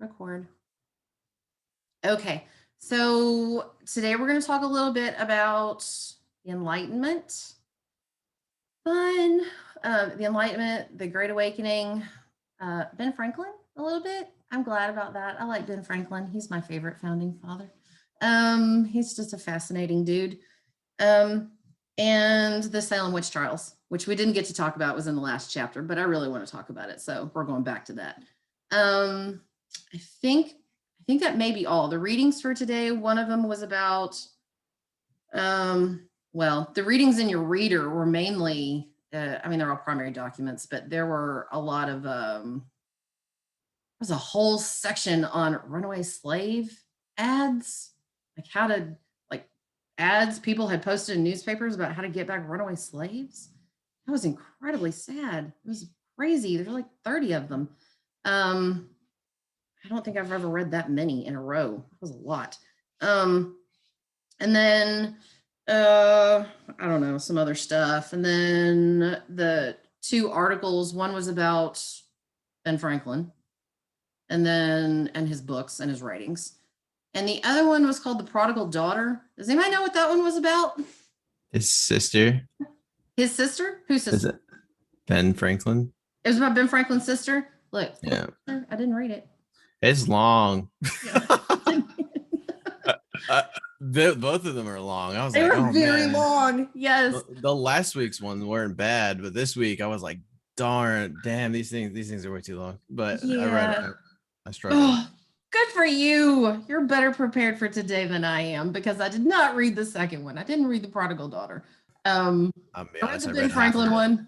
Record. Okay, so today we're going to talk a little bit about the Enlightenment. Fun. The Enlightenment, the Great Awakening, Ben Franklin a little bit. I'm glad about that. I like Ben Franklin. He's my favorite founding father. He's just a fascinating dude. And the Salem witch trials, which we didn't get to talk about, was in the last chapter, but I really want to talk about it. So we're going back to that. I think that may be all the readings for today. One of them was about, well, the readings in your reader were mainly, I mean, they're all primary documents, but there were a lot of, there's a whole section on runaway slave ads, like how to, like ads people had posted in newspapers about how to get back runaway slaves. That was incredibly sad. It was crazy. There's like 30 of them. I don't think I've ever read that many in a row. It was a lot. And then, I don't know, some other stuff. And then the two articles, one was about Ben Franklin and his books and his writings. And the other one was called The Prodigal Daughter. Does anybody know what that one was about? His sister. His sister? Whose sister? Is it Ben Franklin? It was about Ben Franklin's sister. Look, yeah, I didn't read it. It's long. Yeah. Both of them are long. I was they like, were oh, very man. long. Yes. The last week's ones weren't bad, but this week I was like, damn, these things are way too long. But yeah. I read it. I struggled. Oh, good for you. You're better prepared for today than I am, because I did not read the second one. I didn't read The Prodigal Daughter. I read the Ben Franklin one.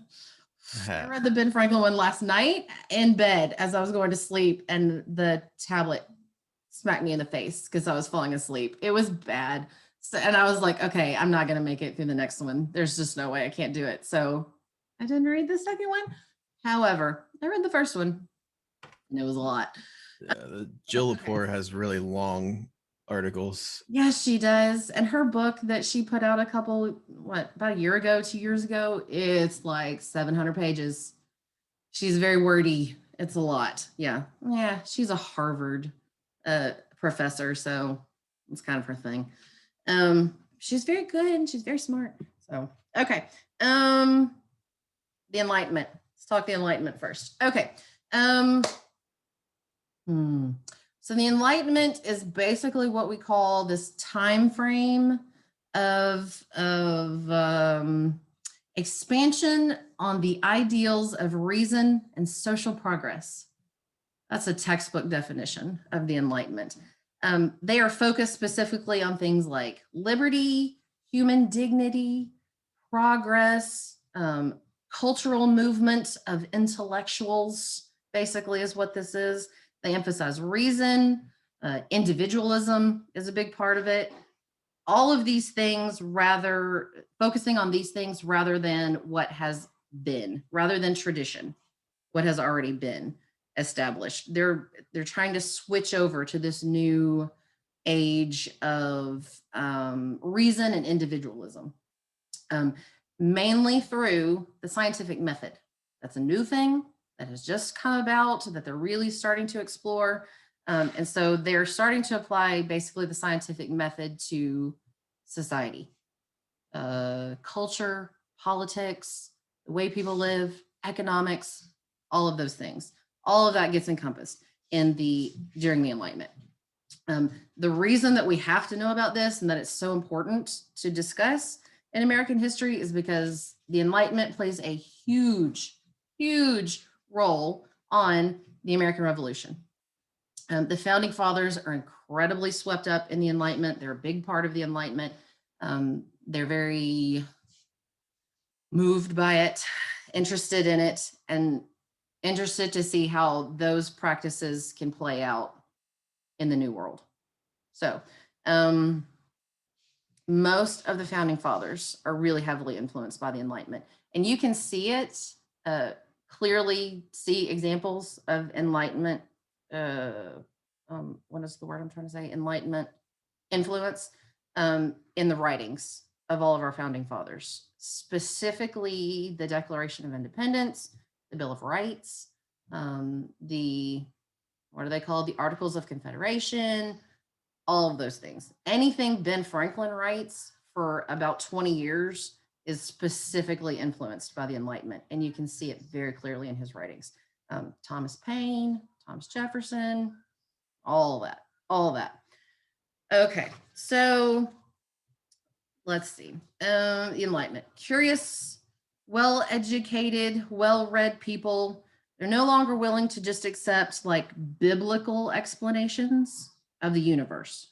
I read the Ben Franklin one last night in bed as I was going to sleep, and the tablet smacked me in the face because I was falling asleep. It was bad. So, and I was like, okay, I'm not going to make it through the next one. There's just no way. I can't do it. So I didn't read the second one. However, I read the first one, and it was a lot. Yeah, Jill Lepore has really long articles. Yes, she does. And her book that she put out about a year ago, 2 years ago, it's like 700 pages. She's very wordy. It's a lot. Yeah. She's a Harvard professor, so it's kind of her thing. She's very good and she's very smart. So, okay. The Enlightenment. Let's talk the Enlightenment first. Okay. So the Enlightenment is basically what we call this time frame of expansion on the ideals of reason and social progress. That's a textbook definition of the Enlightenment. They are focused specifically on things like liberty, human dignity, progress, cultural movement of intellectuals, basically is what this is. They emphasize reason, individualism is a big part of it. All of these things, focusing on these things rather than what has been, rather than tradition, what has already been established. They're trying to switch over to this new age of reason and individualism, mainly through the scientific method. That's a new thing that has just come about that they're really starting to explore. And so they're starting to apply basically the scientific method to society, culture, politics, the way people live, economics, all of those things. All of that gets encompassed during the Enlightenment. The reason that we have to know about this and that it's so important to discuss in American history is because the Enlightenment plays a huge, huge role on the American Revolution. The founding fathers are incredibly swept up in the Enlightenment. They're a big part of the Enlightenment. They're very moved by it, interested in it, and interested to see how those practices can play out in the New World. So most of the founding fathers are really heavily influenced by the Enlightenment. And you can see it, clearly see examples of Enlightenment, what is the word I'm trying to say? Enlightenment influence in the writings of all of our founding fathers, specifically the Declaration of Independence, the Bill of Rights, the what are they called? The Articles of Confederation, all of those things. Anything Ben Franklin writes for about 20 years is specifically influenced by the Enlightenment. And you can see it very clearly in his writings. Thomas Paine, Thomas Jefferson, all that, all that. Okay, so let's see. The Enlightenment. Curious, well-educated, well-read people, they're no longer willing to just accept like biblical explanations of the universe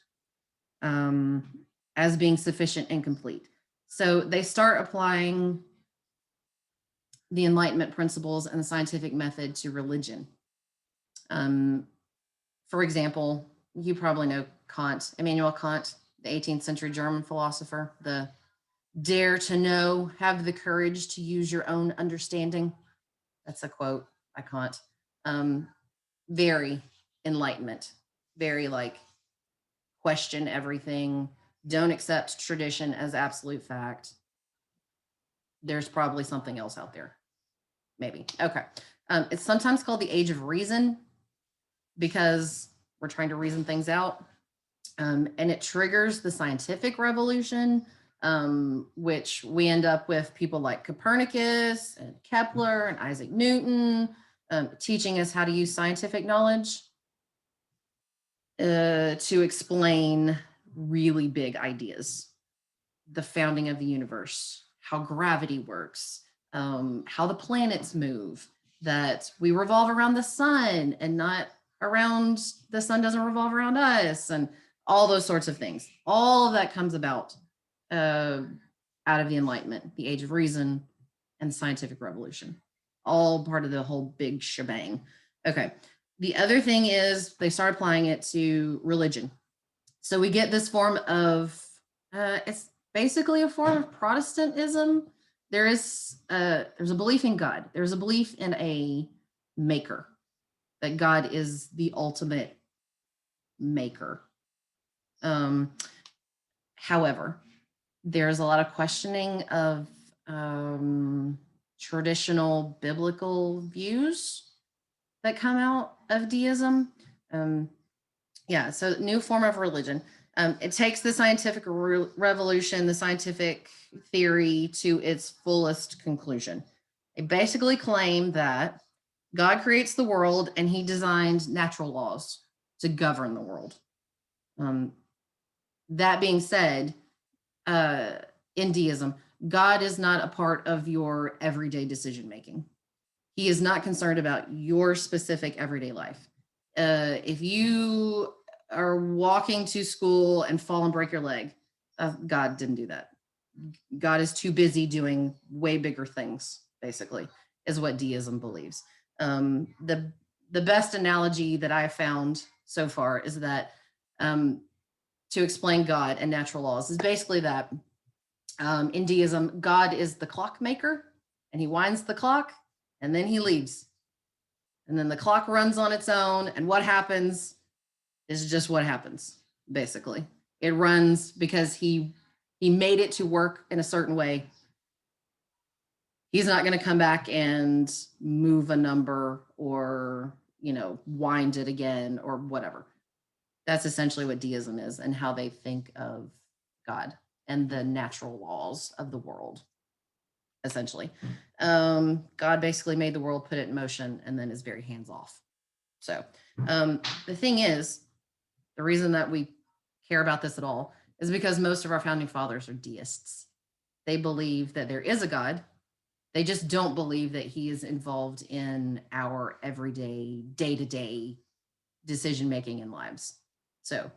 as being sufficient and complete. So they start applying the Enlightenment principles and the scientific method to religion. For example, you probably know Kant, Immanuel Kant, the 18th century German philosopher, the dare to know, have the courage to use your own understanding. That's a quote by Kant. Very Enlightenment, very like question everything, don't accept tradition as absolute fact. There's probably something else out there. Maybe. Okay. It's sometimes called the Age of Reason because we're trying to reason things out. And it triggers the scientific revolution, which we end up with people like Copernicus and Kepler and Isaac Newton teaching us how to use scientific knowledge to explain really big ideas. The founding of the universe, how gravity works, how the planets move, that we revolve around the sun and not around, the sun doesn't revolve around us, and all those sorts of things. All of that comes about out of the Enlightenment, the Age of Reason, and scientific revolution. All part of the whole big shebang. Okay. The other thing is they start applying it to religion. So we get this form of, it's basically a form of Protestantism. There's a belief in God. There's a belief in a maker, that God is the ultimate maker. However, there's a lot of questioning of traditional biblical views that come out of deism. Yeah, so new form of religion. It takes the scientific revolution, the scientific theory to its fullest conclusion. They basically claim that God creates the world and he designed natural laws to govern the world. That being said, in deism, God is not a part of your everyday decision making. He is not concerned about your specific everyday life. If you are walking to school and fall and break your leg, God didn't do that. God is too busy doing way bigger things, basically, is what deism believes. The best analogy that I have found so far is that to explain God and natural laws is basically that in deism, God is the clockmaker and he winds the clock and then he leaves. And then the clock runs on its own. And what happens is just what happens, basically. It runs because he made it to work in a certain way. He's not going to come back and move a number or, wind it again or whatever. That's essentially what deism is and how they think of God and the natural laws of the world, essentially. God basically made the world, put it in motion, and then is very hands off. So the thing is, the reason that we care about this at all is because most of our founding fathers are deists. They believe that there is a God. They just don't believe that he is involved in our everyday, day-to-day decision-making in lives. So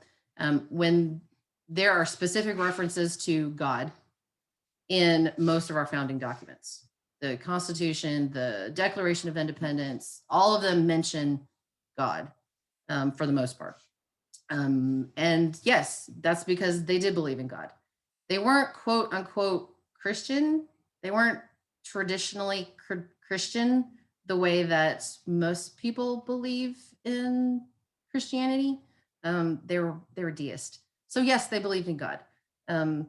when there are specific references to God in most of our founding documents, the Constitution, the Declaration of Independence, all of them mention God for the most part. And yes, that's because they did believe in God. They weren't quote unquote Christian. They weren't traditionally Christian the way that most people believe in Christianity. They were deist. So yes, they believed in God. I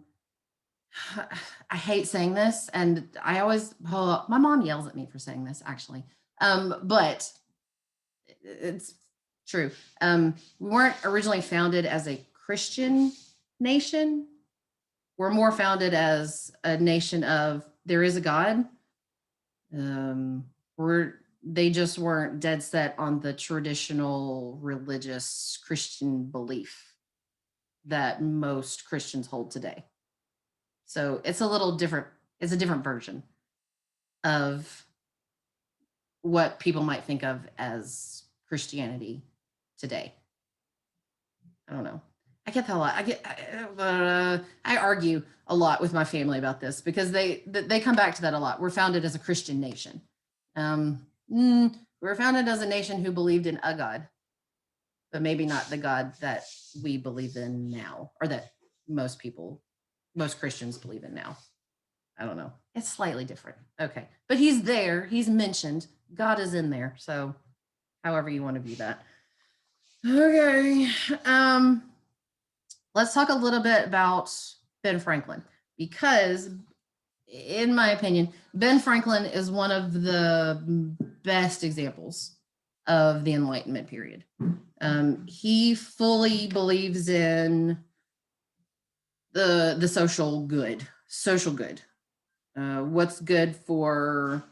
hate saying this, and I always, my mom yells at me for saying this actually. But it's true. We weren't originally founded as a Christian nation. We're more founded as a nation of there is a God. They just weren't dead set on the traditional religious Christian belief that most Christians hold today. So it's a little different. It's a different version of what people might think of as Christianity today. I don't know. I get that a lot. I argue a lot with my family about this because they come back to that a lot. We're founded as a Christian nation. We're founded as a nation who believed in a God, but maybe not the God that we believe in now, or that most Christians believe in now. I don't know. It's slightly different. Okay. But he's there. He's mentioned. God is in there. So however you want to view that. Okay. Let's talk a little bit about Ben Franklin, because in my opinion, Ben Franklin is one of the best examples of the Enlightenment period. He fully believes in the social good. What's good for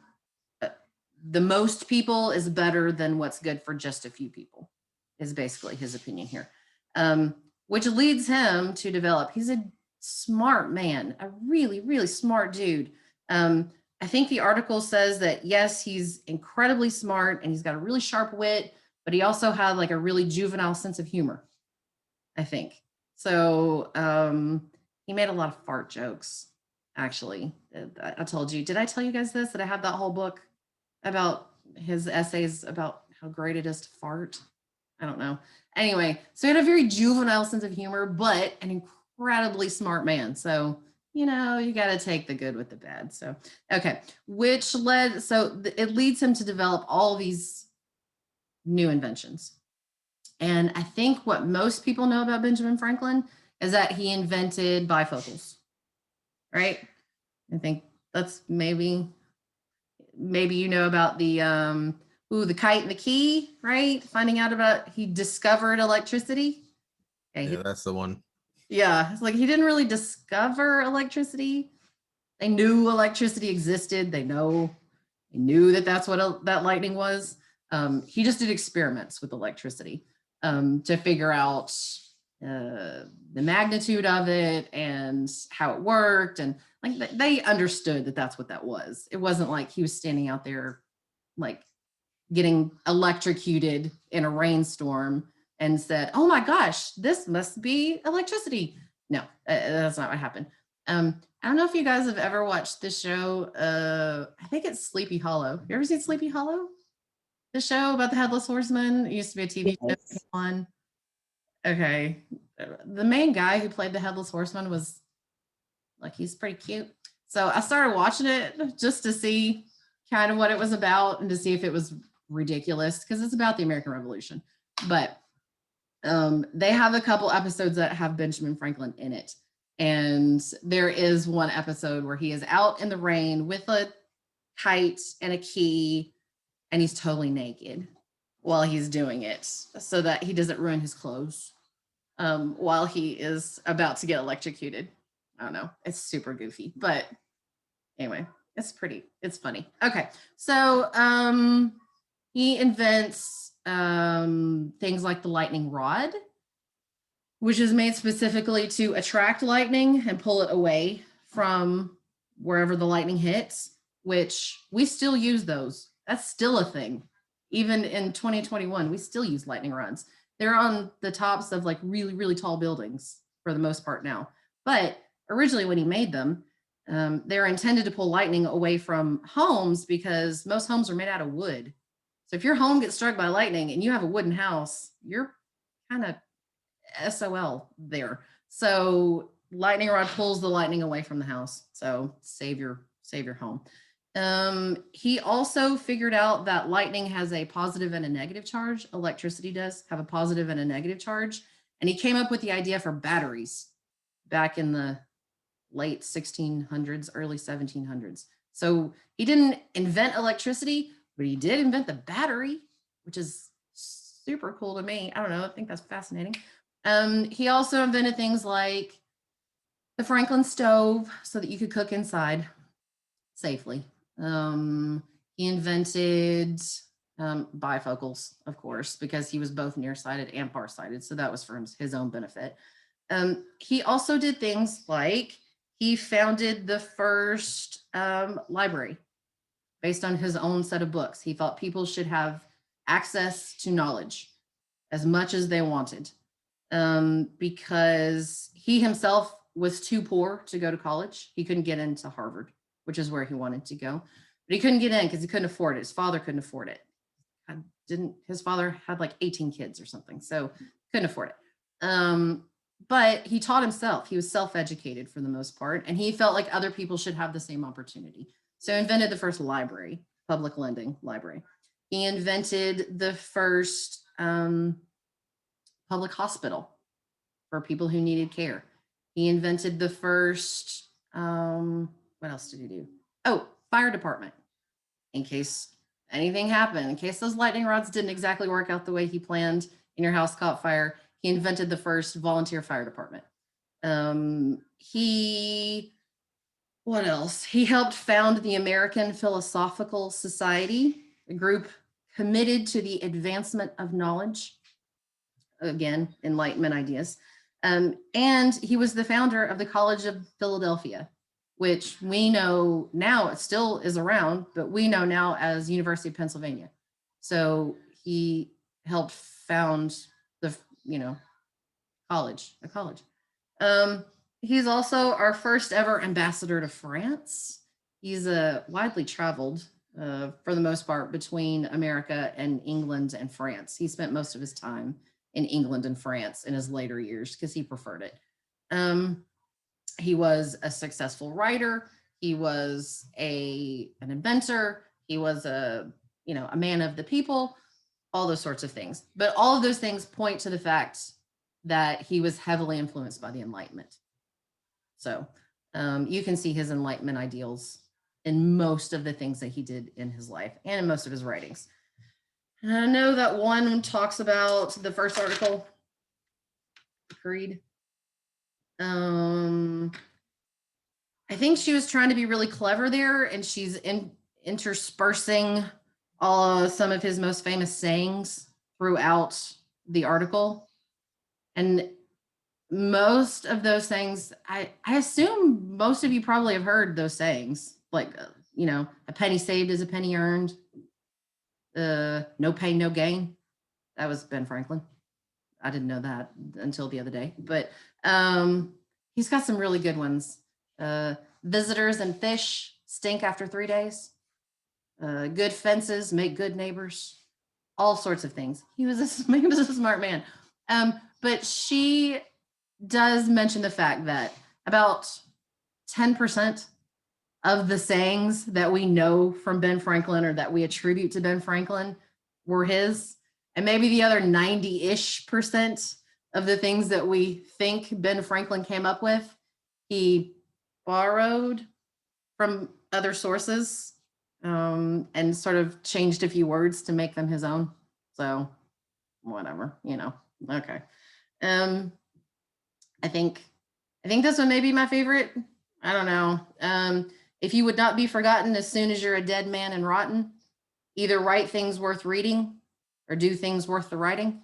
the most people is better than what's good for just a few people, is basically his opinion here. Which leads him to develop, he's a smart man, a really, really smart dude. I think the article says that, yes, he's incredibly smart and he's got a really sharp wit, but he also had like a really juvenile sense of humor, I think. So he made a lot of fart jokes, actually. I told you, did I tell you guys this, that I have that whole book about his essays about how great it is to fart? I don't know. Anyway, so he had a very juvenile sense of humor, but an incredibly smart man. So, you know, you got to take the good with the bad. So, okay, it leads him to develop all these new inventions. And I think what most people know about Benjamin Franklin is that he invented bifocals, right? I think that's maybe you know about the kite and the key, right? Finding out about, he discovered electricity. Okay, yeah, that's the one. Yeah, it's like he didn't really discover electricity. They knew electricity existed. They knew that that's what that lightning was. He just did experiments with electricity to figure out the magnitude of it and how it worked. And like they understood that that's what that was. It wasn't like he was standing out there like getting electrocuted in a rainstorm and said, oh my gosh, this must be electricity. No, that's not what happened. I don't know if you guys have ever watched this show. I think it's Sleepy Hollow. You ever seen Sleepy Hollow? The show about the Headless Horseman. It used to be a TV show that came on. Okay. The main guy who played the Headless Horseman was like, he's pretty cute. So I started watching it just to see kind of what it was about and to see if it was ridiculous, because it's about the American Revolution. But they have a couple episodes that have Benjamin Franklin in it. And there is one episode where he is out in the rain with a kite and a key, and he's totally naked while he's doing it so that he doesn't ruin his clothes while he is about to get electrocuted. I don't know. It's super goofy, but anyway, it's funny. Okay. So he invents things like the lightning rod, which is made specifically to attract lightning and pull it away from wherever the lightning hits, which we still use those. That's still a thing. Even in 2021, we still use lightning rods. They're on the tops of like really, really tall buildings for the most part now. But originally when he made them, they're intended to pull lightning away from homes because most homes are made out of wood. So if your home gets struck by lightning and you have a wooden house, you're kind of SOL there. So lightning rod pulls the lightning away from the house. So save your home. He also figured out that lightning has a positive and a negative charge. Electricity does have a positive and a negative charge. And he came up with the idea for batteries back in the late 1600s, early 1700s. So he didn't invent electricity, but he did invent the battery, which is super cool to me. I don't know. I think that's fascinating. He also invented things like the Franklin stove so that you could cook inside safely. He invented bifocals, of course, because he was both nearsighted and farsighted. So that was for his own benefit. He also did things like he founded the first library based on his own set of books. He thought people should have access to knowledge as much as they wanted, because he himself was too poor to go to college. He couldn't get into Harvard, which is where he wanted to go, but he couldn't get in because he couldn't afford it. His father couldn't afford it. His father had like 18 kids or something, so couldn't afford it. But he taught himself. He was self-educated for the most part, and he felt like other people should have the same opportunity. So he invented the first library, public lending library. He invented the first public hospital for people who needed care. He invented the first, what else did he do? Oh, fire department, in case anything happened, in case those lightning rods didn't exactly work out the way he planned and your house caught fire. He invented the first volunteer fire department. What else? He helped found the American Philosophical Society, a group committed to the advancement of knowledge. Again, Enlightenment ideas. And he was the founder of the College of Philadelphia, which we know now it still is around, but we know now as University of Pennsylvania. So he helped found the, a college. He's also our first ever ambassador to France. He's widely traveled, for the most part, between America and England and France. He spent most of his time in England and France in his later years because he preferred it. He was a successful writer. He was an inventor. He was a man of the people, all those sorts of things. But all of those things point to the fact that he was heavily influenced by the Enlightenment. So you can see his Enlightenment ideals in most of the things that he did in his life and in most of his writings. And I know that one talks about the first article, Creed. I think she was trying to be really clever there, and she's interspersing some of his most famous sayings throughout the article. And most of those things, I assume most of you probably have heard those sayings, like, a penny saved is a penny earned. No pain, no gain. That was Ben Franklin. I didn't know that until the other day, but he's got some really good ones. Visitors and fish stink after 3 days. Good fences make good neighbors. All sorts of things. He was a smart man. But she does mention the fact that about 10% of the sayings that we know from Ben Franklin or that we attribute to Ben Franklin were his. And maybe the other 90-ish% of the things that we think Ben Franklin came up with, he borrowed from other sources, and sort of changed a few words to make them his own. So whatever, okay. I think this one may be my favorite. I don't know. If you would not be forgotten as soon as you're a dead man and rotten, either write things worth reading or do things worth the writing.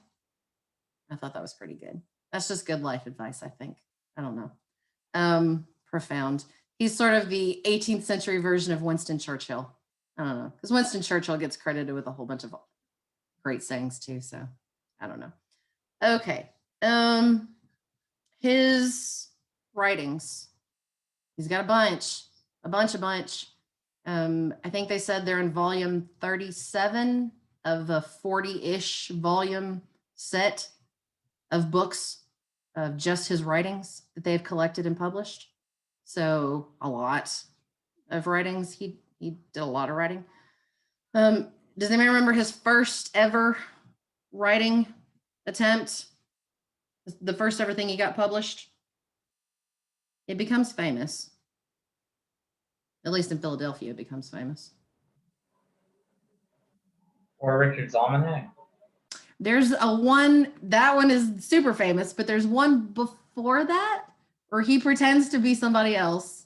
I thought that was pretty good. That's just good life advice, I think. I don't know. Profound. He's sort of the 18th century version of Winston Churchill. I don't know, because Winston Churchill gets credited with a whole bunch of great sayings too. So I don't know. Okay. His writings. He's got a bunch. I think they said they're in volume 37 of a 40-ish volume set of books of just his writings that they've collected and published. So a lot of writings. He did a lot of writing. Does anybody remember his first ever writing attempt? The first ever thing he got published? It becomes famous. At least in Philadelphia, it becomes famous. Or Richard's Almanac. There's that one is super famous, but there's one before that where he pretends to be somebody else.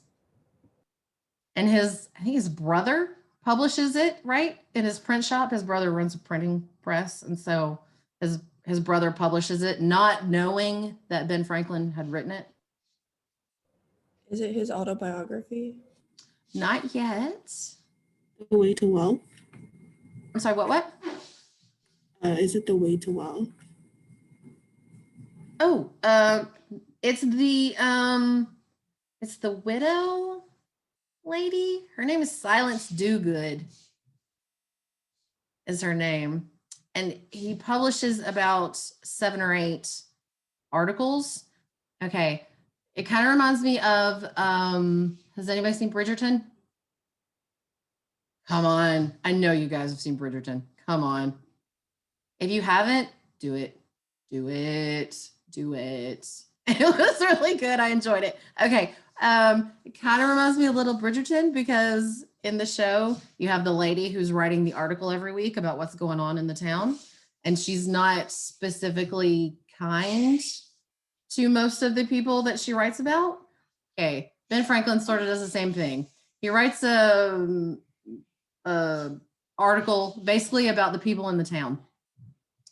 And I think his brother publishes it, right? In his print shop. His brother runs a printing press. And so his brother publishes it, not knowing that Ben Franklin had written it. Is it his autobiography? Not yet. The Way to Wealth? I'm sorry, what? Is it The Way to Wealth? Oh, it's the widow lady. Her name is Silence Dogood is her name. And he publishes about 7 or 8 articles. Okay. It kind of reminds me of, has anybody seen Bridgerton? Come on. I know you guys have seen Bridgerton. Come on. If you haven't, do it. Do it. Do it. It was really good. I enjoyed it. Okay. It kind of reminds me a little Bridgerton because in the show, you have the lady who's writing the article every week about what's going on in the town. And she's not specifically kind to most of the people that she writes about. Okay. Ben Franklin sort of does the same thing. He writes a article basically about the people in the town.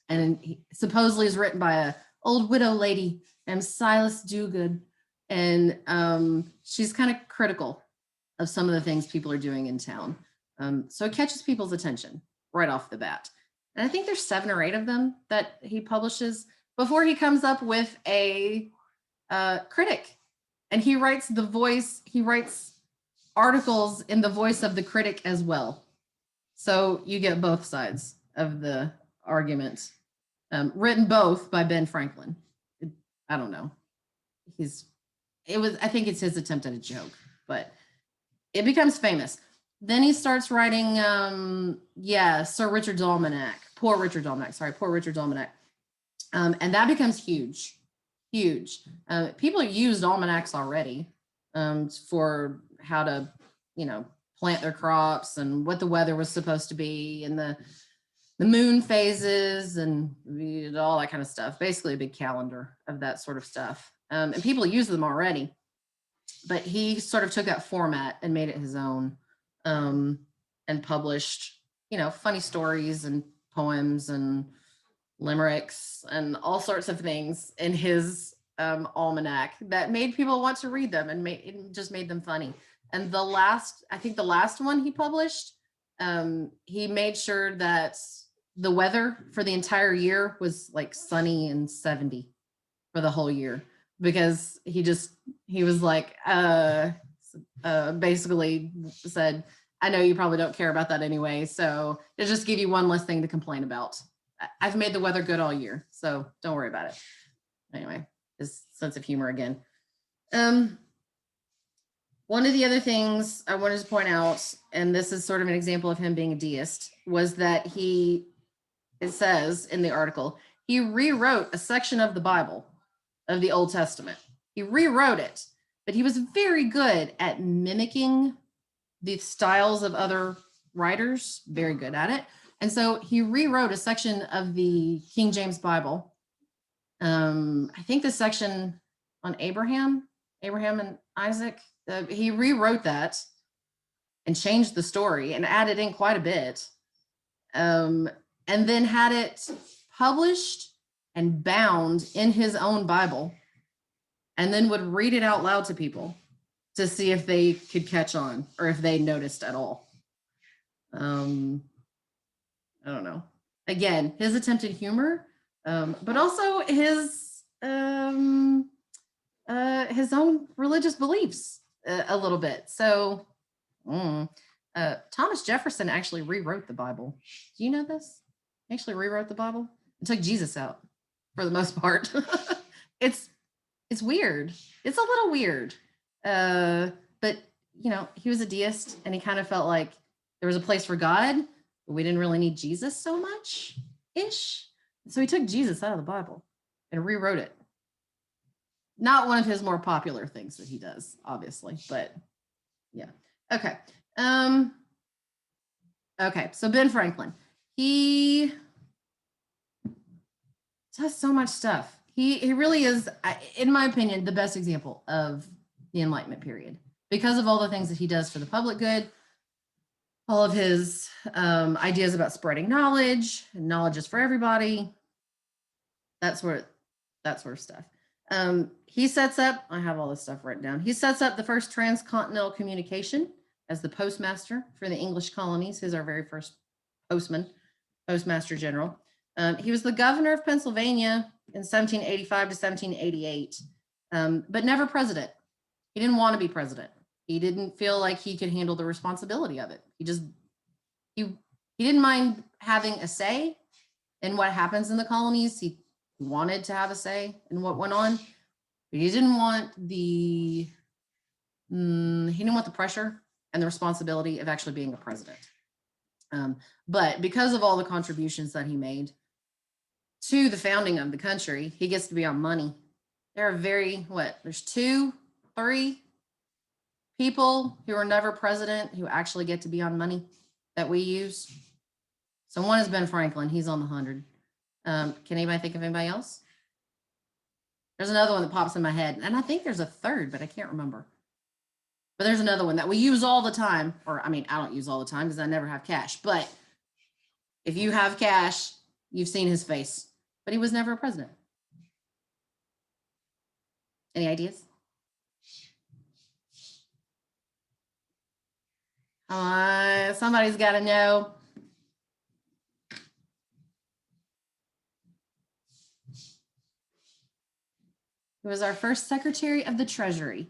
And he supposedly is written by a old widow lady named Silas Dogood. And she's kind of critical of some of the things people are doing in town. So it catches people's attention right off the bat. And I think there's 7 or 8 of them that he publishes before he comes up with a critic. And he writes articles in the voice of the critic as well. So you get both sides of the argument, written both by Ben Franklin. I don't know. I think it's his attempt at a joke, but it becomes famous. Then he starts writing, Sir Richard's Almanac, Poor Richard's Almanac. And that becomes huge. People used almanacs already for how to, plant their crops and what the weather was supposed to be and the moon phases and all that kind of stuff. Basically a big calendar of that sort of stuff. And people use them already, but he sort of took that format and made it his own, and published, funny stories and poems and limericks and all sorts of things in his almanac that made people want to read them and it just made them funny. And the last one he published, he made sure that the weather for the entire year was like sunny and 70 for the whole year, because he was like, basically said, I know you probably don't care about that anyway, so it'll just give you one less thing to complain about. I've made the weather good all year, so don't worry about it. Anyway, his sense of humor again. One of the other things I wanted to point out, and this is sort of an example of him being a deist, was that it says in the article, he rewrote a section of the Bible, of the Old Testament. He rewrote it, but he was very good at mimicking the styles of other writers, very good at it. And so he rewrote a section of the King James Bible. I think the section on Abraham and Isaac, he rewrote that and changed the story and added in quite a bit. And then had it published and bound in his own Bible, and then would read it out loud to people to see if they could catch on or if they noticed at all. I don't know. Again, his attempt at humor, but also his own religious beliefs a little bit. So Thomas Jefferson actually rewrote the Bible. Do you know this? He actually rewrote the Bible and took Jesus out for the most part. It's weird. It's a little weird. But he was a deist and he kind of felt like there was a place for God, but we didn't really need Jesus so much ish. So he took Jesus out of the Bible and rewrote it. Not one of his more popular things that he does, obviously, but yeah. Okay. Okay. So Ben Franklin, he does so much stuff. He really is, in my opinion, the best example of the Enlightenment period because of all the things that he does for the public good, all of his ideas about spreading knowledge, and knowledge is for everybody. That sort of stuff. He sets up, I have all this stuff written down. He sets up the first transcontinental communication as the postmaster for the English colonies. He's our very first postmaster general. He was the governor of Pennsylvania in 1785 to 1788, but never president. He didn't want to be president. He didn't feel like he could handle the responsibility of it. He didn't mind having a say in what happens in the colonies. He wanted to have a say in what went on, but he didn't want the pressure and the responsibility of actually being a president. But because of all the contributions that he made to the founding of the country, he gets to be on money. There are there's 2, 3 people who are never president who actually get to be on money that we use. So one is Ben Franklin. He's on the 100. Can anybody think of anybody else? There's another one that pops in my head, and I think there's a third, but I can't remember. But there's another one that we use all the time, or I mean, I don't use all the time because I never have cash, but if you have cash, you've seen his face, but he was never a president. Any ideas? Somebody's got to know. He was our first Secretary of the Treasury.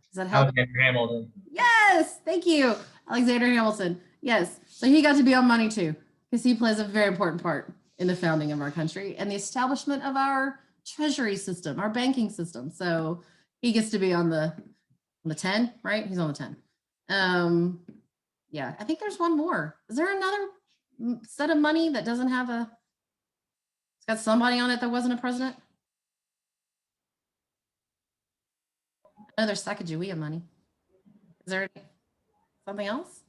Does that help? Alexander Hamilton. Yes, thank you, Alexander Hamilton. Yes, so he got to be on money too, because he plays a very important part in the founding of our country and the establishment of our treasury system, our banking system. So he gets to be on the 10, right? He's on the 10. Yeah, I think there's one more. Is there another set of money that doesn't have it's got somebody on it that wasn't a president? Another Sacagawea money. Is there something else?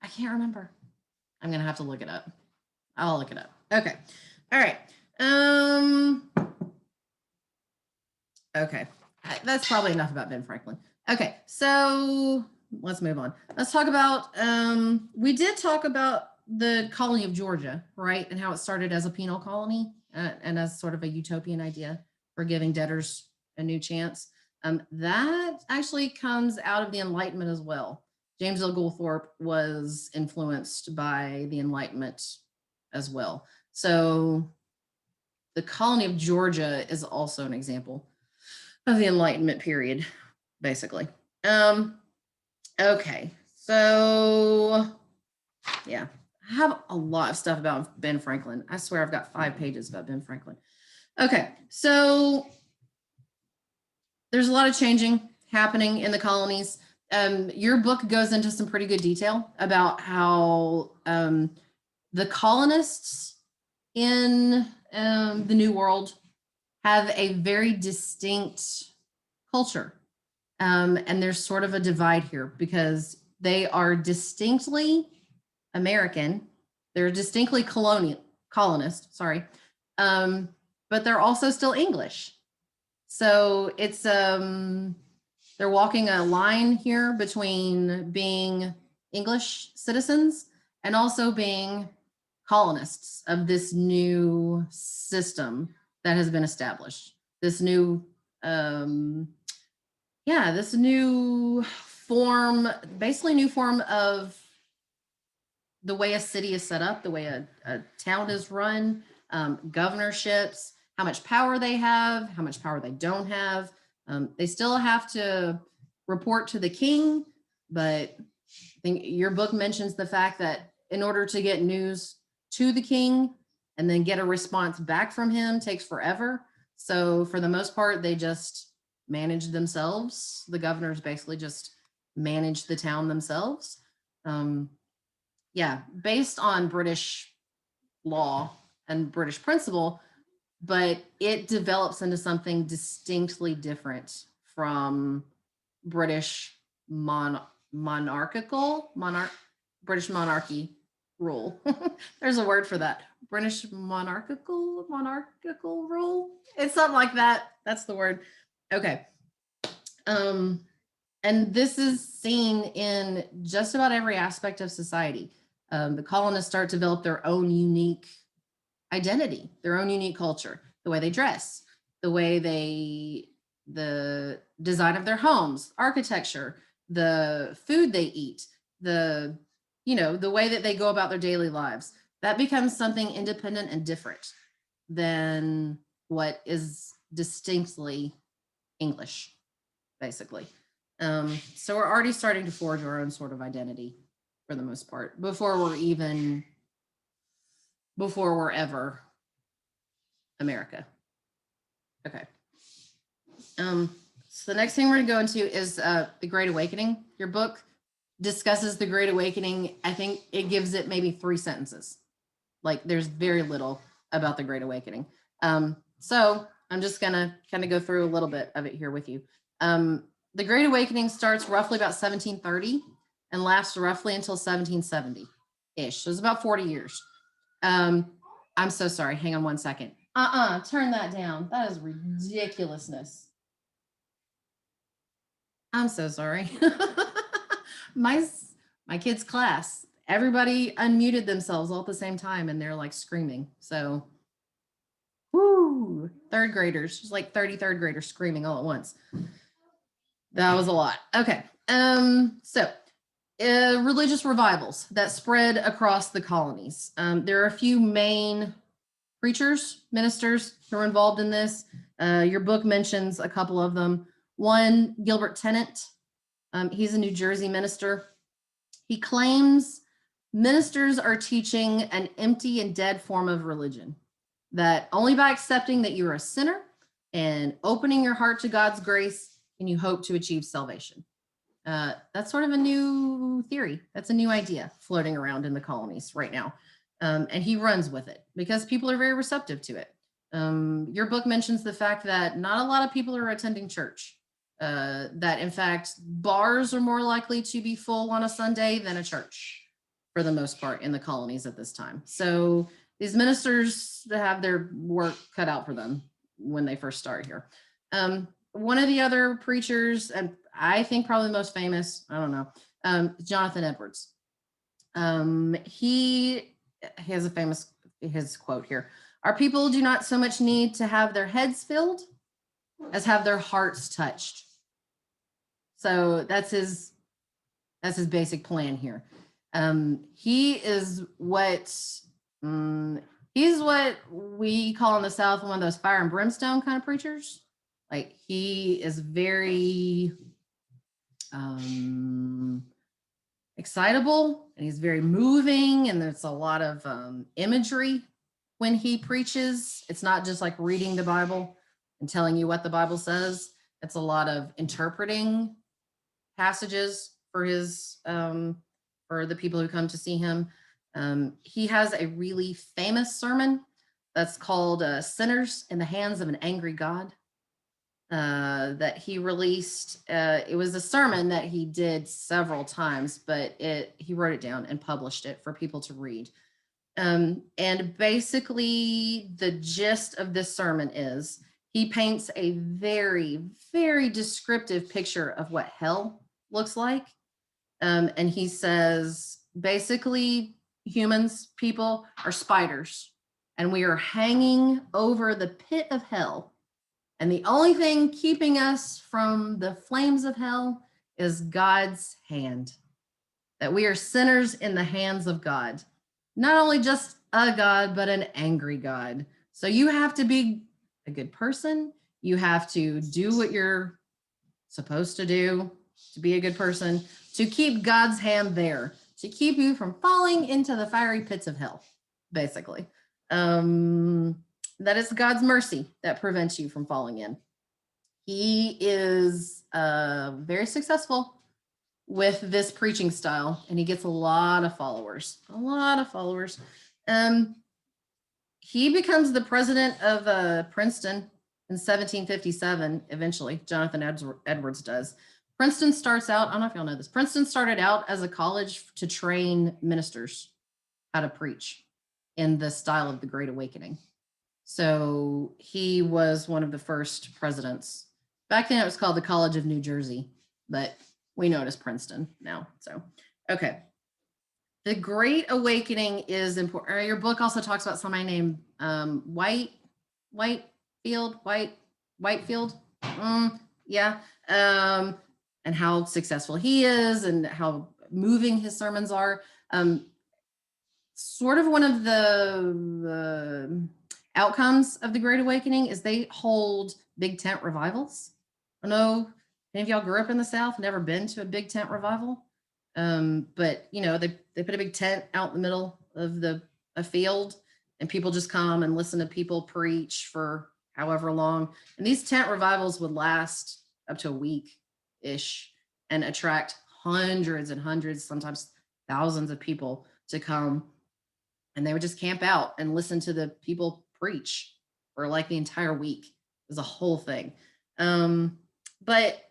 I can't remember. I'm gonna have to look it up. I'll look it up. Okay. All right. Okay. That's probably enough about Ben Franklin. Okay, so let's move on. Let's talk about, we did talk about the colony of Georgia, right? And how it started as a penal colony and as sort of a utopian idea for giving debtors a new chance. That actually comes out of the Enlightenment as well. James Oglethorpe was influenced by the Enlightenment as well. So the colony of Georgia is also an example of the Enlightenment period, basically. Okay, so yeah, I have a lot of stuff about Ben Franklin. I swear I've got 5 pages about Ben Franklin. Okay, so there's a lot of changing happening in the colonies. Your book goes into some pretty good detail about how the colonists in the New World have a very distinct culture. And there's sort of a divide here because they are distinctly American. They're distinctly colonist, sorry. But they're also still English. So it's, they're walking a line here between being English citizens and also being colonists of this new system that has been established. This new, this new form, basically new form of the way a city is set up, the way a town is run, governorships, how much power they have, how much power they don't have. They still have to report to the king, but I think your book mentions the fact that in order to get news to the king and then get a response back from him takes forever. So for the most part, they just manage themselves. The governors basically just manage the town themselves. Based on British law and British principle, but it develops into something distinctly different from British British monarchy, rule. There's a word for that. British monarchical rule. It's something like that. That's the word. Okay. And this is seen in just about every aspect of society. The colonists start to develop their own unique identity, their own unique culture, the way they dress, the design of their homes, architecture, the food they eat, the way that they go about their daily lives. That becomes something independent and different than what is distinctly English, basically. So we're already starting to forge our own sort of identity for the most part before we're ever America. Okay. So the next thing we're going to go into is the Great Awakening. Your book discusses the Great Awakening. I think it gives it maybe 3 sentences. Like there's very little about the Great Awakening. So I'm just going to kind of go through a little bit of it here with you. The Great Awakening starts roughly about 1730 and lasts roughly until 1770-ish. So it's about 40 years. I'm so sorry. Hang on one second. Turn that down. That is ridiculousness. I'm so sorry. My kid's class, everybody unmuted themselves all at the same time and they're like screaming. So, woo, third graders, just like 30 third graders screaming all at once. That was a lot. Okay. Religious revivals that spread across the colonies. There are a few main preachers, ministers who are involved in this. Your book mentions a couple of them. One, Gilbert Tennant. He's a New Jersey minister. He claims ministers are teaching an empty and dead form of religion, that only by accepting that you're a sinner and opening your heart to God's grace can you hope to achieve salvation. That's sort of a new theory. That's a new idea floating around in the colonies right now. And he runs with it because people are very receptive to it. Your book mentions the fact that not a lot of people are attending church. That in fact, bars are more likely to be full on a Sunday than a church for the most part in the colonies at this time. So these ministers have their work cut out for them when they first start here. One of the other preachers, and I think probably the most famous, I don't know, Jonathan Edwards. He has a famous, his quote here: "Our people do not so much need to have their heads filled as have their hearts touched." So that's his basic plan here. He's what we call in the South one of those fire and brimstone kind of preachers. Like he is very excitable and he's very moving, and there's a lot of imagery when he preaches. It's not just like reading the Bible and telling you what the Bible says. It's a lot of interpreting passages for his for the people who come to see him. He has a really famous sermon that's called "Sinners in the Hands of an Angry God." That he released. It was a sermon that he did several times, but he wrote it down and published it for people to read. And basically the gist of this sermon is he paints a very, very descriptive picture of what hell looks like. And he says, basically humans, people are spiders, and we are hanging over the pit of hell. And the only thing keeping us from the flames of hell is God's hand. That we are sinners in the hands of God. Not only just a God, but an angry God. So you have to be a good person. You have to do what you're supposed to do to be a good person, to keep God's hand there, to keep you from falling into the fiery pits of hell, basically. That is God's mercy that prevents you from falling in. He is very successful with this preaching style, and he gets a lot of followers. He becomes the president of Princeton in 1757, eventually. Jonathan Edwards does. Princeton starts out, I don't know if y'all know this, Princeton started out as a college to train ministers how to preach in the style of the Great Awakening. So he was one of the first presidents. Back then it was called the College of New Jersey, but we know it as Princeton now. So, okay. The Great Awakening is important. Your book also talks about somebody named Whitefield. Yeah. And how successful he is and how moving his sermons are. Sort of one of the outcomes of the Great Awakening is they hold big tent revivals. I don't know if any of y'all grew up in the South, never been to a big tent revival. But you know, they put a big tent out in the middle of a field, and people just come and listen to people preach for however long. And these tent revivals would last up to a week-ish and attract hundreds and hundreds, sometimes thousands of people to come. And they would just camp out and listen to the people preach for like the entire week. It was a whole thing. But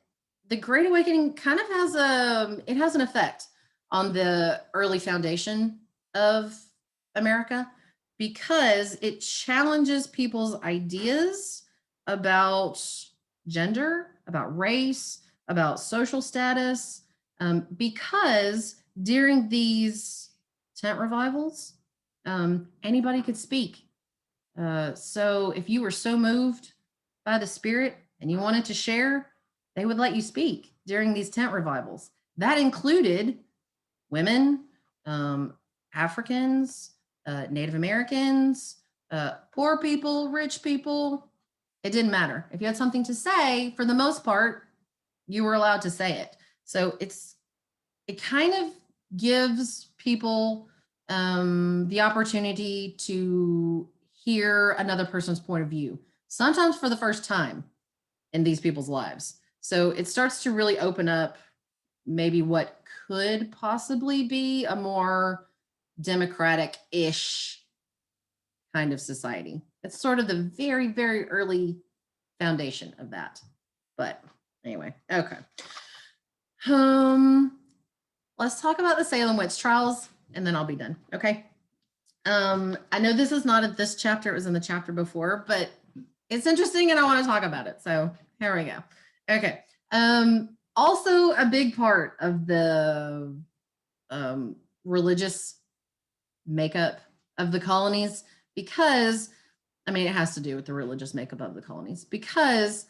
the Great Awakening kind of has an effect on the early foundation of America, because it challenges people's ideas about gender, about race, about social status, because during these tent revivals, anybody could speak. So if you were so moved by the Spirit and you wanted to share, they would let you speak during these tent revivals. That included women, Africans, Native Americans, poor people, rich people. It didn't matter. If you had something to say, for the most part, you were allowed to say it. So it kind of gives people the opportunity to hear another person's point of view, sometimes for the first time in these people's lives. So it starts to really open up maybe what could possibly be a more democratic-ish kind of society. It's sort of the very, very early foundation of that. But anyway, okay. Let's talk about the Salem witch trials, and then I'll be done. Okay. I know this is not at this chapter, it was in the chapter before, but it's interesting and I want to talk about it. So here we go. Okay. Also a big part of the religious makeup of the colonies, because, I mean, it has to do with the religious makeup of the colonies, because,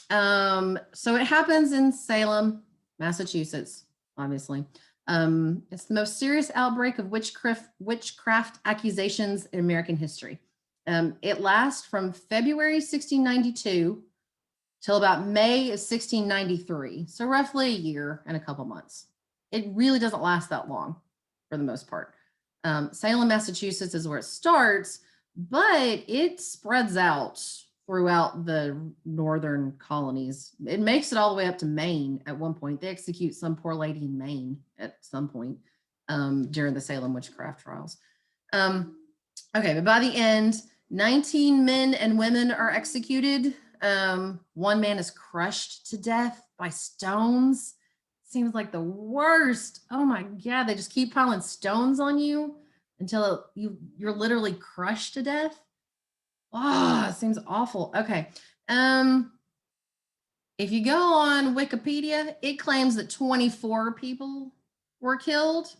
so it happens in Salem, Massachusetts, obviously. It's the most serious outbreak of witchcraft accusations in American history. It lasts from February 1692 till about May of 1693. So roughly a year and a couple months. It really doesn't last that long for the most part. Salem, Massachusetts is where it starts, but it spreads out throughout the northern colonies. It makes it all the way up to Maine at one point. They execute some poor lady in Maine at some point during the Salem witchcraft trials. Okay, but by the end, 19 men and women are executed. One man is crushed to death by stones. Seems like the worst. Oh my God, they just keep piling stones on you until you're literally crushed to death. Oh, it seems awful. Okay. If you go on Wikipedia, it claims that 24 people were killed.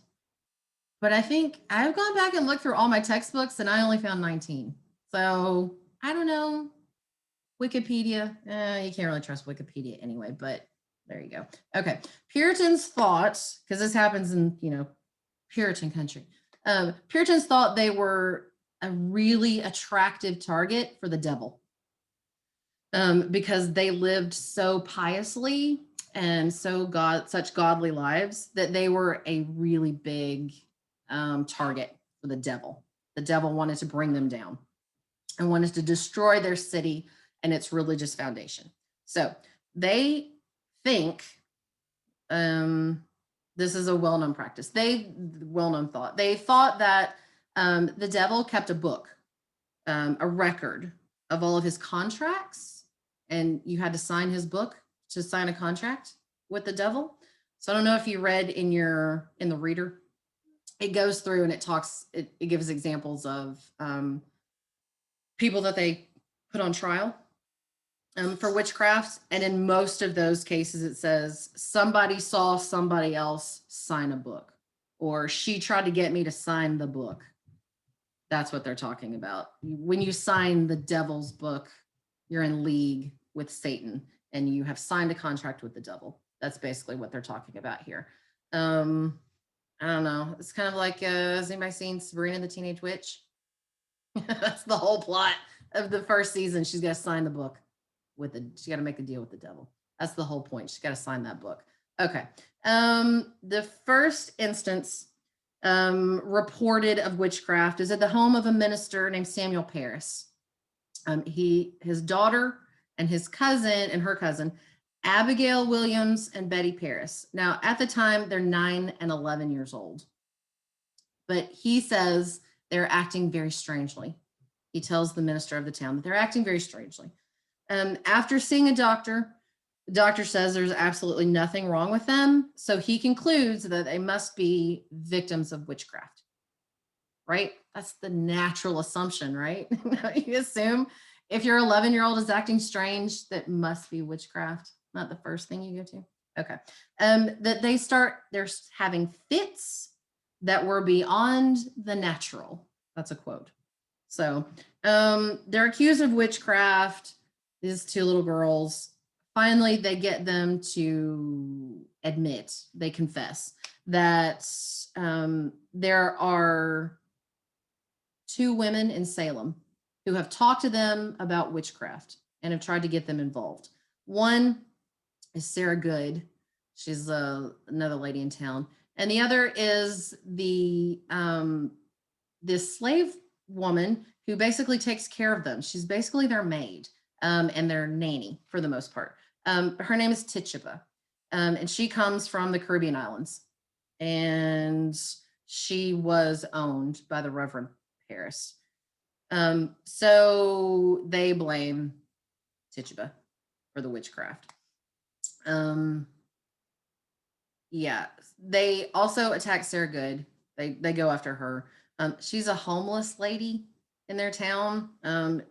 But I think I've gone back and looked through all my textbooks and I only found 19. So I don't know. Wikipedia, you can't really trust Wikipedia anyway, but there you go. Okay. Puritans thought, because this happens in, Puritan country. Puritans thought they were a really attractive target for the devil because they lived so piously and such godly lives that they were a really big target for the devil. The devil wanted to bring them down and wanted to destroy their city and its religious foundation. So they think, this is a well-known practice. They thought that the devil kept a book, a record of all of his contracts, and you had to sign his book to sign a contract with the devil. So I don't know if you read in the reader it goes through and it talks, it gives examples of people that they put on trial for witchcraft. And in most of those cases, it says somebody saw somebody else sign a book, or she tried to get me to sign the book. That's what they're talking about. When you sign the devil's book, you're in league with Satan and you have signed a contract with the devil. That's basically what they're talking about here. I don't know. It's kind of like, has anybody seen Sabrina the Teenage Witch? That's the whole plot of the first season. She's got to sign the book with the, she got to make a deal with the devil. That's the whole point. She's got to sign that book. Okay. The first instance reported of witchcraft is at the home of a minister named Samuel Parris. His daughter and his cousin and her cousin, Abigail Williams and Betty Parris. Now, at the time, they're 9 and 11 years old. But he says they're acting very strangely. He tells the minister of the town that they're acting very strangely. After seeing a doctor, the doctor says there's absolutely nothing wrong with them. So he concludes that they must be victims of witchcraft, right? That's the natural assumption, right? You assume if your 11-year-old is acting strange, that must be witchcraft. Not the first thing you go to. Okay. That they're having fits that were beyond the natural. That's a quote. So they're accused of witchcraft, these two little girls. Finally, they get them to admit, they confess that there are 2 women in Salem who have talked to them about witchcraft and have tried to get them involved. One is Sarah Good. She's another lady in town. And the other is this slave woman who basically takes care of them. She's basically their maid and their nanny for the most part. Her name is Tituba, and she comes from the Caribbean islands. And she was owned by the Reverend Parris. So they blame Tituba for the witchcraft. Yeah, they also attack Sarah Good. They go after her. She's a homeless lady in their town.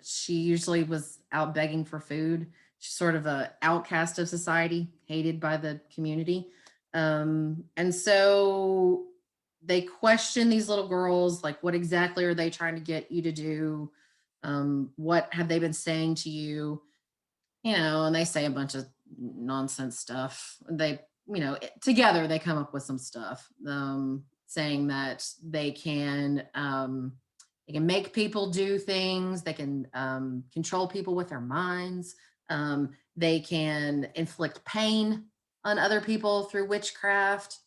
She usually was out begging for food. She's sort of an outcast of society, hated by the community. And so they question these little girls, like, what exactly are they trying to get you to do? What have they been saying to you? You know, and they say a bunch of nonsense stuff. They, you know, together they come up with some stuff, saying that they can make people do things. They can control people with their minds. They can inflict pain on other people through witchcraft,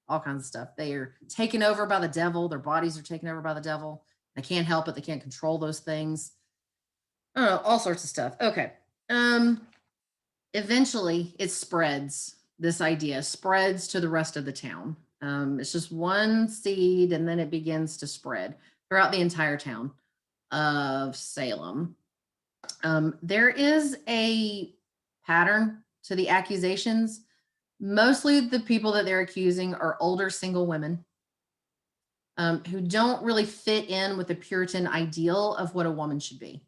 all kinds of stuff. They are taken over by the devil. Their bodies are taken over by the devil. They can't help it. They can't control those things. I don't know, all sorts of stuff. Okay. Eventually it spreads. This idea spreads to the rest of the town. It's just one seed, and then it begins to spread throughout the entire town of Salem. There is a pattern to the accusations. Mostly the people that they're accusing are older single women who don't really fit in with the Puritan ideal of what a woman should be.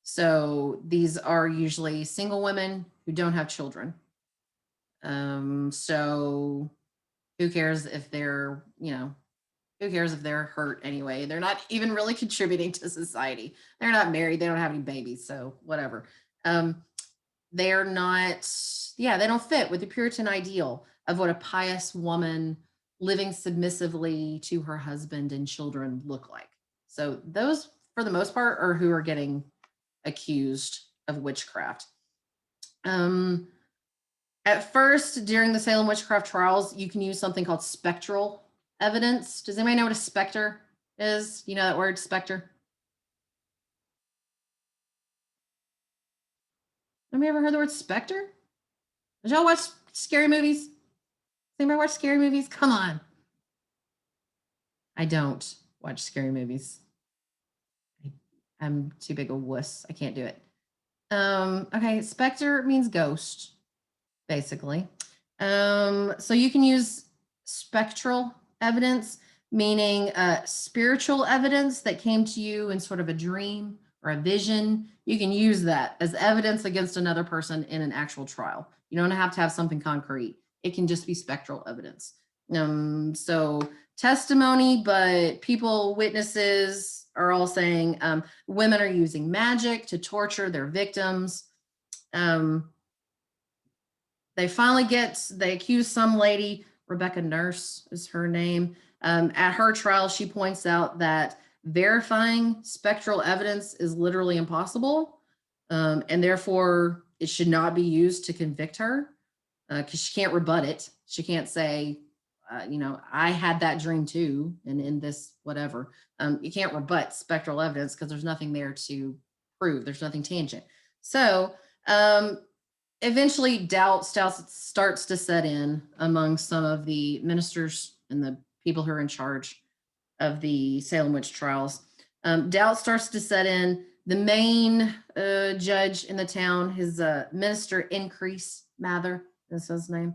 So these are usually single women who don't have children. So who cares if they're, who cares if they're hurt anyway? They're not even really contributing to society. They're not married. They don't have any babies. So whatever. They're not, they don't fit with the Puritan ideal of what a pious woman living submissively to her husband and children look like. So those, for the most part, are who are getting accused of witchcraft. At first, during the Salem witchcraft trials, you can use something called spectral evidence. Does anybody know what a specter is? You know that word, specter? Have you ever heard the word specter? Did y'all watch scary movies? Does anybody watch scary movies? Come on. I don't watch scary movies. I'm too big a wuss. I can't do it. Okay, specter means ghost, basically. So you can use spectral evidence. meaning spiritual evidence that came to you in sort of a dream or a vision. You can use that as evidence against another person in an actual trial. You don't have to have something concrete. It can just be spectral evidence. So testimony, but people, witnesses are all saying women are using magic to torture their victims. They finally they accuse some lady, Rebecca Nurse is her name. At her trial, she points out that verifying spectral evidence is literally impossible, and therefore it should not be used to convict her because she can't rebut it. She can't say, I had that dream too, and in this whatever. You can't rebut spectral evidence because there's nothing there to prove. There's nothing tangent. So eventually doubt starts to set in among some of the ministers and the people who are in charge of the Salem witch trials. Doubt starts to set in. The main judge in the town, his minister Increase Mather, that's his name.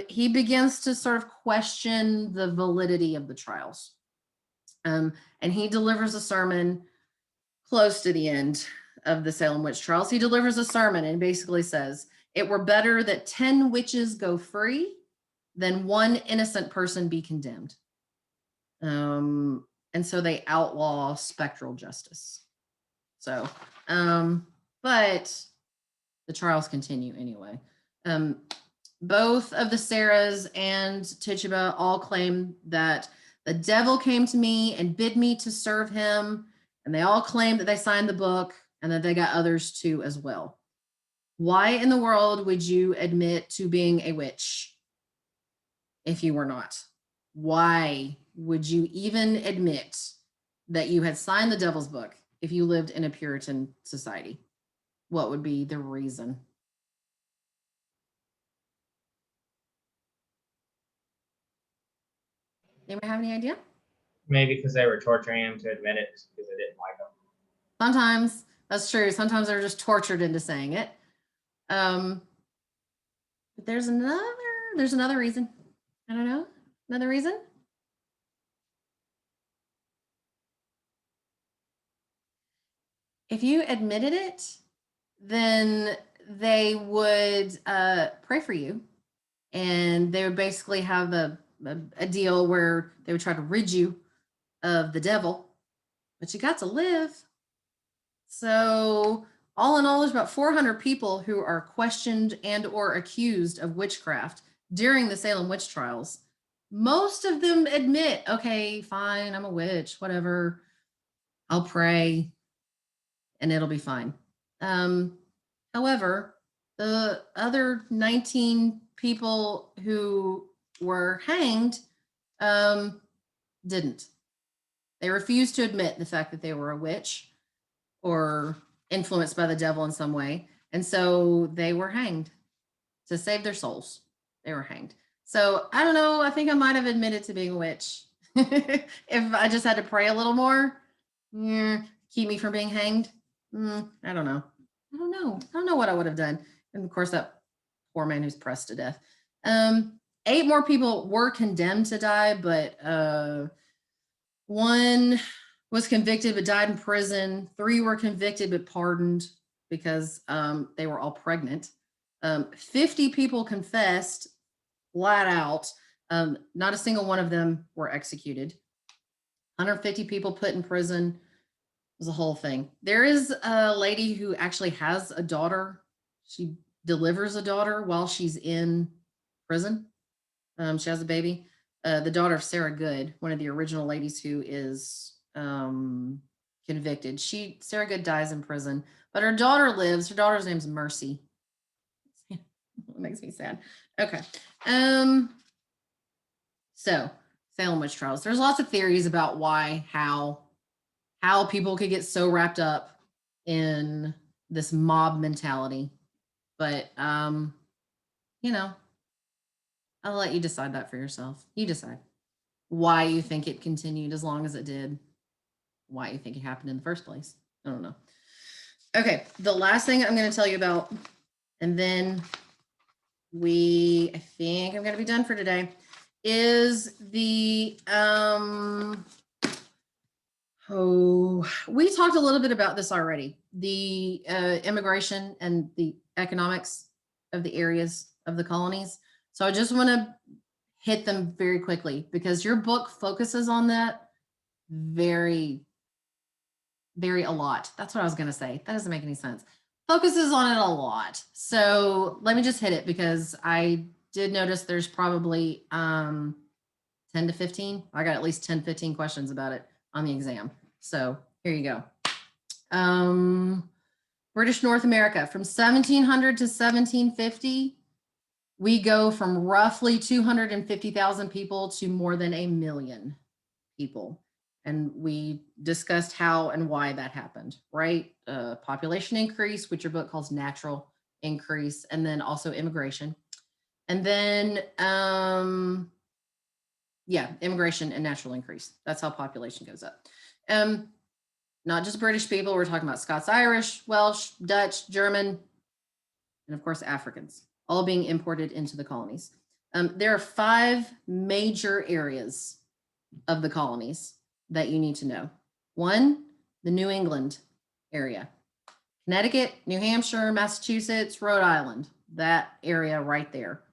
He begins to sort of question the validity of the trials. And he delivers a sermon close to the end of the Salem witch trials. He delivers a sermon and basically says, it were better that 10 witches go free than one innocent person be condemned. And so they outlaw spectral justice. So, but the trials continue anyway. Both of the Sarahs and Tituba all claim that the devil came to me and bid me to serve him. And they all claim that they signed the book and that they got others too as well. Why in the world would you admit to being a witch if you were not? Why would you even admit that you had signed the devil's book if you lived in a Puritan society? What would be the reason? Anybody have any idea? Maybe because they were torturing him to admit it just because they didn't like him. Sometimes that's true. Sometimes they're just tortured into saying it. But there's another reason. I don't know. Another reason? If you admitted it, then they would pray for you, and they would basically have a deal where they would try to rid you of the devil, but you got to live. So all in all, there's about 400 people who are questioned and or accused of witchcraft during the Salem witch trials. Most of them admit, okay, fine, I'm a witch, whatever. I'll pray and it'll be fine. However, the other 19 people who were hanged didn't. They refused to admit the fact that they were a witch or influenced by the devil in some way. And so they were hanged to save their souls. They were hanged. So I don't know. I think I might have admitted to being a witch. If I just had to pray a little more, keep me from being hanged. I don't know. I don't know what I would have done. And of course, that poor man who's pressed to death. 8 more people were condemned to die, but one was convicted but died in prison. 3 were convicted but pardoned because they were all pregnant. 50 people confessed flat out. Not a single one of them were executed. 150 people put in prison. It was a whole thing. There is a lady who actually has a daughter. She delivers a daughter while she's in prison. She has a baby. The daughter of Sarah Good, one of the original ladies who is convicted. Sarah Good dies in prison, but her daughter lives. Her daughter's name's Mercy. It makes me sad. Okay. So Salem witch trials. There's lots of theories about why, how people could get so wrapped up in this mob mentality. But I'll let you decide that for yourself. You decide why you think it continued as long as it did, why you think it happened in the first place. I don't know. Okay, the last thing I'm going to tell you about, and then I think I'm going to be done for today, is the, we talked a little bit about this already. The immigration and the economics of the areas of the colonies. So I just want to hit them very quickly because your book focuses on that very a lot. That's what I was going to say. That doesn't make any sense. Focuses on it a lot. So let me just hit it because I did notice there's probably 10 to 15. I got at least 10, 15 questions about it on the exam. So here you go. British North America from 1700 to 1750, we go from roughly 250,000 people to more than 1 million people. And we discussed how and why that happened, right? Population increase, which your book calls natural increase, and then also immigration. And then, immigration and natural increase. That's how population goes up. Not just British people, we're talking about Scots, Irish, Welsh, Dutch, German, and of course, Africans, all being imported into the colonies. There are 5 major areas of the colonies that you need to know. 1, the New England area, Connecticut, New Hampshire, Massachusetts, Rhode Island, that area right there.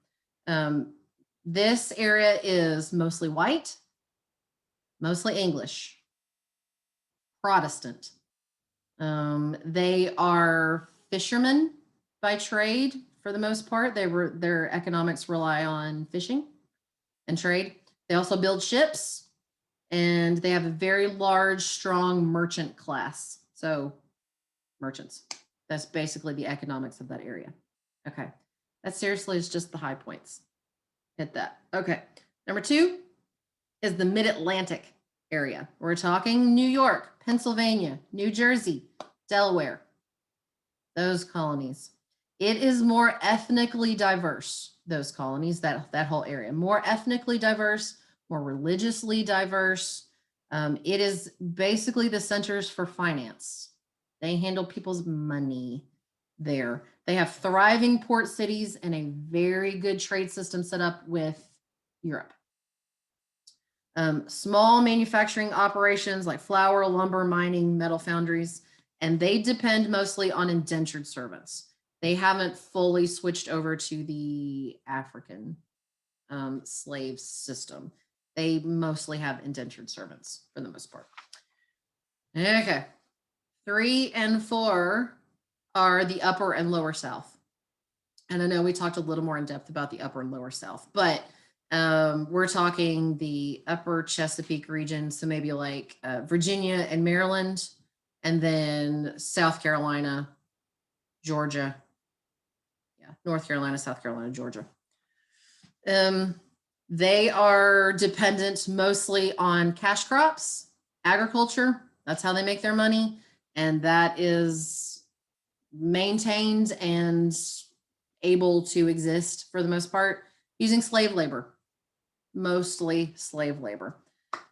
This area is mostly white, mostly English, Protestant. They are fishermen by trade for the most part. Their economics rely on fishing and trade. They also build ships. And they have a very large, strong merchant class. So merchants, that's basically the economics of that area. Okay, that seriously is just the high points. Hit that. Okay, number 2 is the Mid-Atlantic area. We're talking New York, Pennsylvania, New Jersey, Delaware, those colonies. It is more ethnically diverse, those colonies, that whole area, more ethnically diverse, more religiously diverse. It is basically the centers for finance. They handle people's money there. They have thriving port cities and a very good trade system set up with Europe. Small manufacturing operations like flour, lumber, mining, metal foundries, and they depend mostly on indentured servants. They haven't fully switched over to the African slave system. They mostly have indentured servants for the most part. Okay. 3 and 4 are the upper and lower South. And I know we talked a little more in depth about the upper and lower South, but we're talking the upper Chesapeake region. So maybe like Virginia and Maryland, and then South Carolina, Georgia. Yeah, North Carolina, South Carolina, Georgia. They are dependent mostly on cash crops, agriculture. That's how they make their money. And that is maintained and able to exist for the most part using slave labor, mostly slave labor.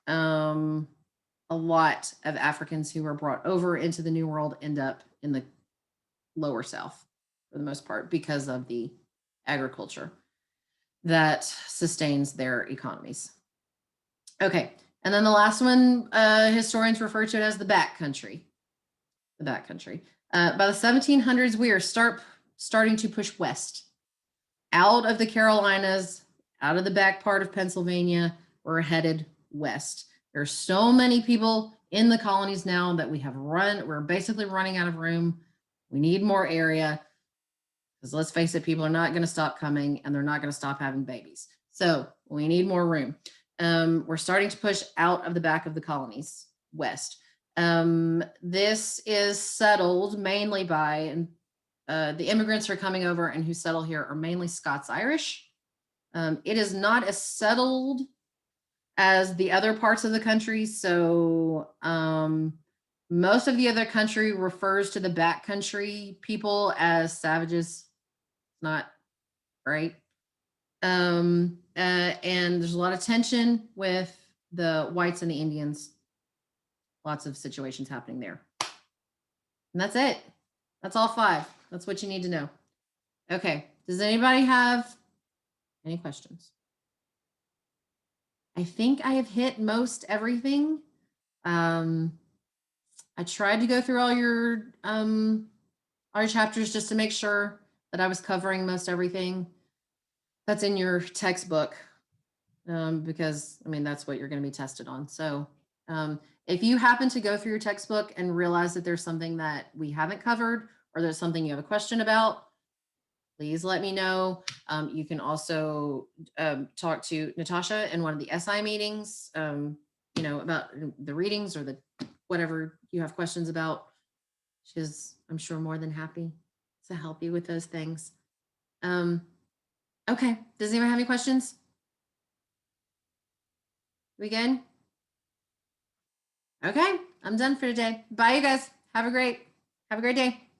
A lot of Africans who are brought over into the New World end up in the lower South for the most part because of the agriculture that sustains their economies. Okay, and then the last one, historians refer to it as the back country. The back country. By the 1700s, we are starting to push west, out of the Carolinas, out of the back part of Pennsylvania. We're headed west. There's so many people in the colonies now that we're basically running out of room. We need more area. Because let's face it, people are not going to stop coming and they're not going to stop having babies. So we need more room. We're starting to push out of the back of the colonies west. This is settled mainly by, the immigrants who are coming over and who settle here are mainly Scots-Irish. It is not as settled as the other parts of the country. So most of the other country refers to the backcountry people as savages. Not right. And there's a lot of tension with the whites and the Indians. Lots of situations happening there. And that's it. That's all 5. That's what you need to know. Okay. Does anybody have any questions? I think I have hit most everything. I tried to go through all your chapters just to make sure that I was covering most everything that's in your textbook, because I mean, that's what you're going to be tested on. So if you happen to go through your textbook and realize that there's something that we haven't covered, or there's something you have a question about, please let me know. You can also talk to Natasha in one of the SI meetings, you know, about the readings or the whatever you have questions about. She's, I'm sure, more than happy to help you with those things. Okay, does anyone have any questions? We good? Okay, I'm done for today. Bye, you guys. Have a great day.